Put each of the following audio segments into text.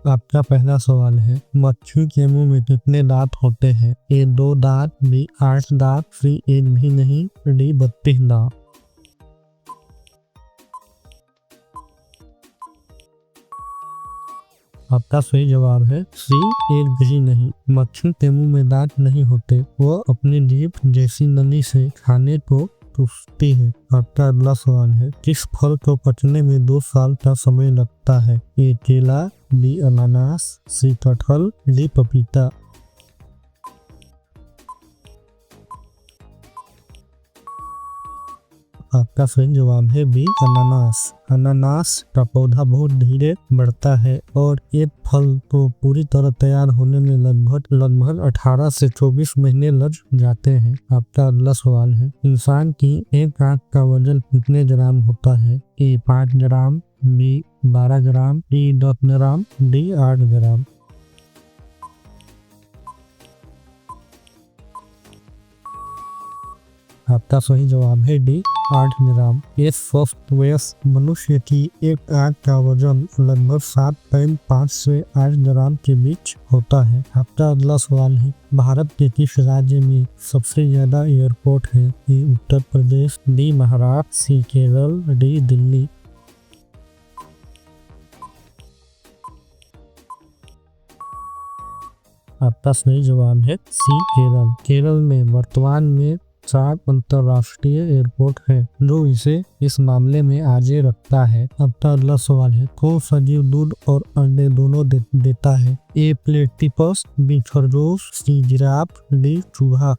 आपका पहला सवाल है, मच्छी के मुंह में कितने दांत होते हैं? ए 2 दांत, बी 8 दांत, सी 1 भी नहीं, डी 32 दांत। आपका सही जवाब है सी 1 भी नहीं। मच्छी के मुंह में दांत नहीं होते, वो अपनी जीभ जैसी नली से खाने को चूसती है। आपका अगला सवाल है, किस फल को पचने में 2 साल का समय लगता है? ए केला, बी अनानास, सी कटहल, डी पपीता। आपका सही जवाब है बी अनानास। अनानास का पौधा बहुत धीरे बढ़ता है और एक फल को पूरी तरह तैयार होने में लगभग 18 से 24 महीने लग जाते हैं। आपका अगला सवाल है, इंसान की एक आंख का वजन कितने ग्राम होता है? ए 5 ग्राम, बी 12 ग्राम, सी 10 ग्राम, डी 8 ग्राम। आपका सही जवाब है डी 8 ग्राम। एक स्वस्थ वयस्क मनुष्य की एक आंख का वजन लगभग 7.5 से 8 ग्राम के बीच होता है। आपका अगला सवाल है, भारत के किस राज्य में सबसे ज्यादा एयरपोर्ट है? ए उत्तर प्रदेश, बी महाराष्ट्र, सी केरल, डी दिल्ली। आपका सही जवाब है सी केरल। केरल में वर्तमान में 4 अंतरराष्ट्रीय एयरपोर्ट है, जो इसे इस मामले में आगे रखता है। अब का अगला सवाल है, कौन सा जीव दूध और अंडे दोनों देता है? ए प्लेटिपस, बी खरगोश, सी जिराफ, डी चूहा।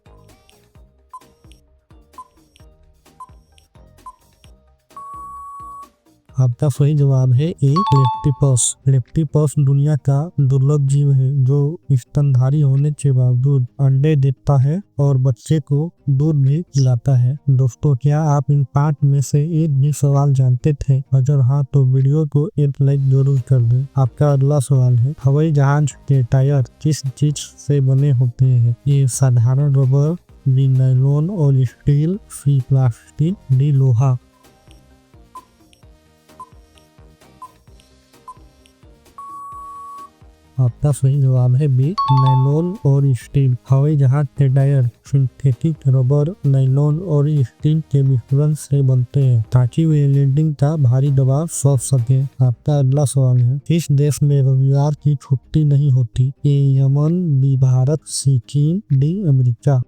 आपका सही जवाब है ए लेप्टिपस। लेप्टिपस दुनिया का दुर्लभ जीव है, जो स्तनधारी होने के बावजूद अंडे देता है और बच्चे को दूध भी पिलाता है। दोस्तों, क्या आप इन 5 में से एक भी सवाल जानते थे? अगर हाँ तो वीडियो को एक लाइक जरूर कर दें। आपका अगला सवाल है, हवाई जहाज के टायर किस चीज से बने होते हैं? ये साधारण रबर, बी नायलॉन और स्टील, सी प्लास्टिक, डी लोहा। आपका सही जवाब है बी नायलॉन और स्टील। हवाई जहाज के टायर सिंथेटिक रबर, नायलॉन और स्टील के मिश्रण से बनते हैं, ताकि वे लैंडिंग का भारी दबाव सह सके। आपका अगला सवाल है, किस देश में रविवार की छुट्टी नहीं होती? ए यमन, बी भारत, सी चीन, डी अमेरिका।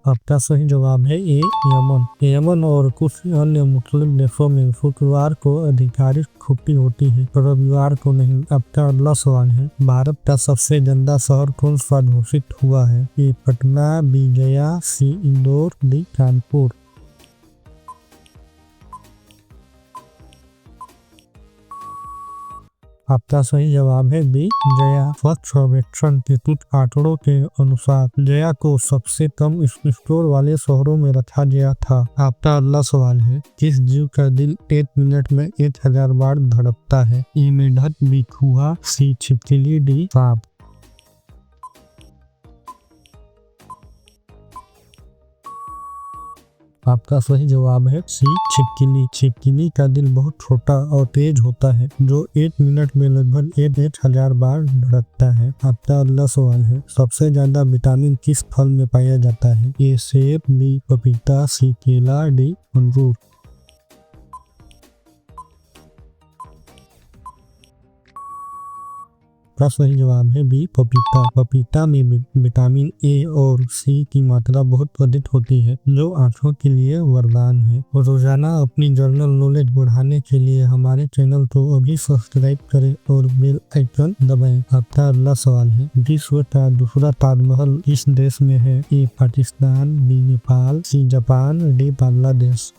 आपका सही जवाब है ए यमन। यमन और कुछ अन्य मुस्लिम देशों में शुक्रवार को आधिकारिक छुट्टी होती है, रविवार को नहीं। आपका अगला सवाल है, भारत का सबसे गंदा शहर कौन सा घोषित हुआ है? ए पटना, बी गया, सी इंदौर, डी कानपुर। आपका सही जवाब है बी गया। स्वच्छ सर्वेक्षण के कुछ आंकड़ों के अनुसार गया को सबसे कम स्कोर वाले शहरों में रखा गया था। आपका अगला सवाल है, किस जीव का दिल 1 मिनट में 1000 बार धड़कता है? ए मेढक, बी चूहा, सी छिपकली, डी सांप। आपका सही जवाब है सी छिपकली। छिपकली का दिल बहुत छोटा और तेज होता है, जो 1 मिनट में लगभग 1000 बार धड़कता है। आपका अगला सवाल है, सबसे ज्यादा विटामिन किस फल में पाया जाता है? ए सेब, बी पपीता, सी केला, डी अंगूर। का सही जवाब है बी पपीता। पपीता में विटामिन ए और सी की मात्रा बहुत अधिक होती है, जो आंखों के लिए वरदान है। रोजाना अपनी जनरल नॉलेज बढ़ाने के लिए हमारे चैनल को अभी सब्सक्राइब करें और बेल आइकन दबाएं। आपका अगला सवाल है, विश्व का दूसरा ताजमहल किस देश में है? A Pakistan, B Nepal, C Japan, D Bangladesh.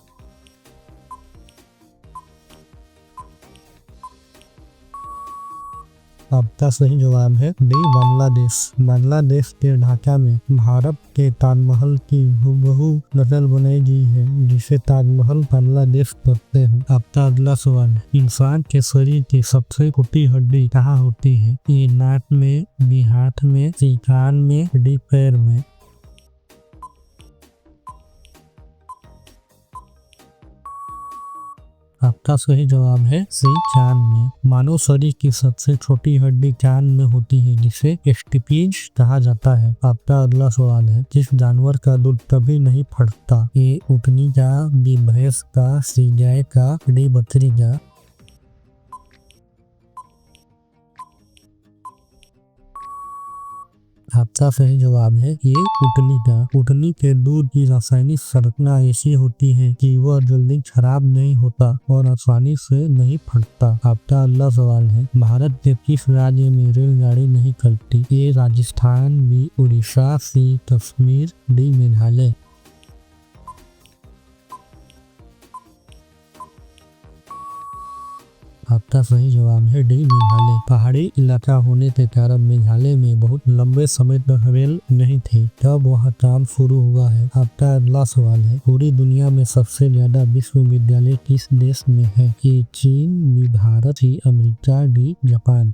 आपका सही जवाब है डी बांग्लादेश। बांग्लादेश के ढाका में भारत के ताजमहल की हूबहू नकल बनाई गई है, जिसे ताजमहल बांग्लादेश कहते हैं। आपका अगला सवाल है, इंसान के शरीर की सबसे छोटी हड्डी कहाँ होती है? ए नाक में, बी हाथ में, सी कान में, डी पैर में। आपका सही जवाब है सी, चांद में। मानव शरीर की सबसे छोटी हड्डी चांद में होती है, जिसे स्टिपीज कहा जाता है। आपका अगला सवाल है, जिस जानवर का दूध कभी नहीं फटता? ए ऊँटनी का, बी भैंस का, सी गाय का, डी बकरी का। आपका सही जवाब है ये ऊँटनी का। ऊँटनी के दूध की रासायनिक संरचना ऐसी होती है कि वह जल्दी खराब नहीं होता और आसानी से नहीं फटता। आपका अगला सवाल है, भारत के किस राज्य में रेलगाड़ी नहीं चलती? ए राजस्थान, बी उड़ीसा, सी कश्मीर, डी मेघालय। आपका सही जवाब है डी मेघालय। पहाड़ी इलाका होने के कारण मेघालय में बहुत लंबे समय तक रेल नहीं थी, तब वहाँ काम शुरू हुआ है। आपका अगला सवाल है, पूरी दुनिया में सबसे ज्यादा विश्वविद्यालय किस देश में है? ए चीन, B Bharat, C America, D Japan.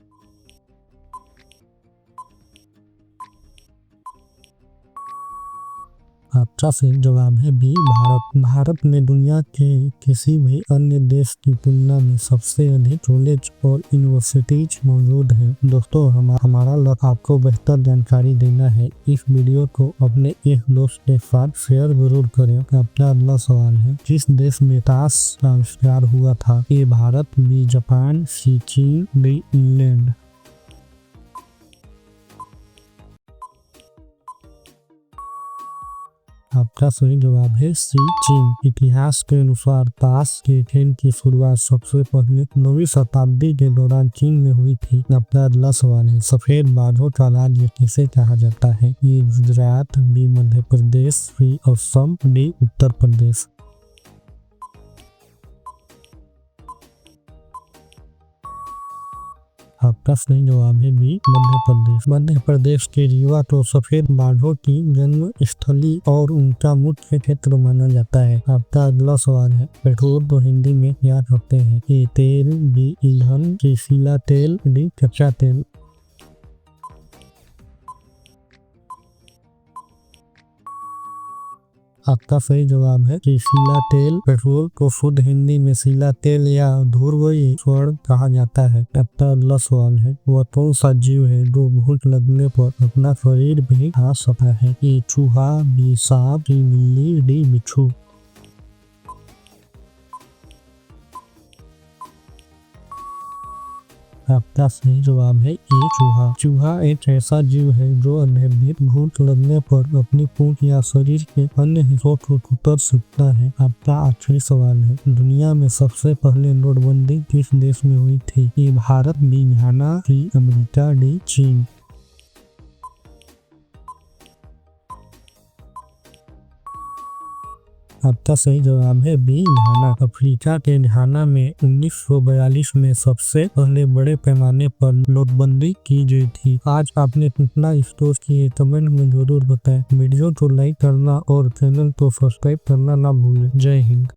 आपका सही जवाब है बी भारत। भारत में दुनिया के किसी भी अन्य देश की तुलना में सबसे अधिक कॉलेज और यूनिवर्सिटीज मौजूद हैं। दोस्तों, हमारा लक्ष्य आपको बेहतर जानकारी देना है। इस वीडियो को अपने एक दोस्त के साथ शेयर जरूर करें। आपका अगला सवाल है, किस देश में ताश का आविष्कार हुआ था? ए भारत, बी जापान, सी चीन, डी इंग्लैंड। आपका सही जवाब है सी चीन। इतिहास के अनुसार ताश के खेल की शुरुआत सबसे पहले 9वीं शताब्दी के दौरान चीन में हुई थी। आपका अगला सवाल है, सफेद बाघों का राज्य किसे कहा जाता है? ये गुजरात, बी मध्य प्रदेश, सी असम, डी उत्तर प्रदेश। आपका सही जवाब है बी मध्य प्रदेश। मध्य प्रदेश के रीवा को सफेद बाघों की जन्म स्थली और उनका मुख्य क्षेत्र माना जाता है। आपका अगला सवाल है, पेट्रोल को हिंदी में क्या कहते हैं? ए तेल, बी ईंधन, सी सीला तेल, डी कच्चा तेल। आपका सही जवाब है कि सीला तेल। पेट्रोल को शुद्ध हिंदी में सीला तेल या ध्रुवीय स्वर्ण कहा जाता है। आपका अगला सवाल है, वह कौन सा जीव है जो भूख लगने पर अपना शरीर भी खा सकता है? ए चूहा, बी सांप, सी बिल्ली, डी बिच्छू। आपका सही जवाब है ए चूहा। चूहा एक ऐसा जीव है जो अनियमित भूख लगने पर अपनी पूंछ या शरीर के अन्य हिस्सों को कुतर सकता है। आपका आखिरी सवाल है, दुनिया में सबसे पहले नोटबंदी किस देश में हुई थी? ए भारत, बी घाना, सी अमेरिका, डी चीन। आपका सही जवाब है बी घाना। अफ्रीका के घाना में 1942 में सबसे पहले बड़े पैमाने पर नोटबंदी की गई थी। आज आपने कितना स्कोर किए कमेंट में जरूर बताएं। वीडियो को लाइक करना और चैनल को सब्सक्राइब करना ना भूलें। जय हिंद।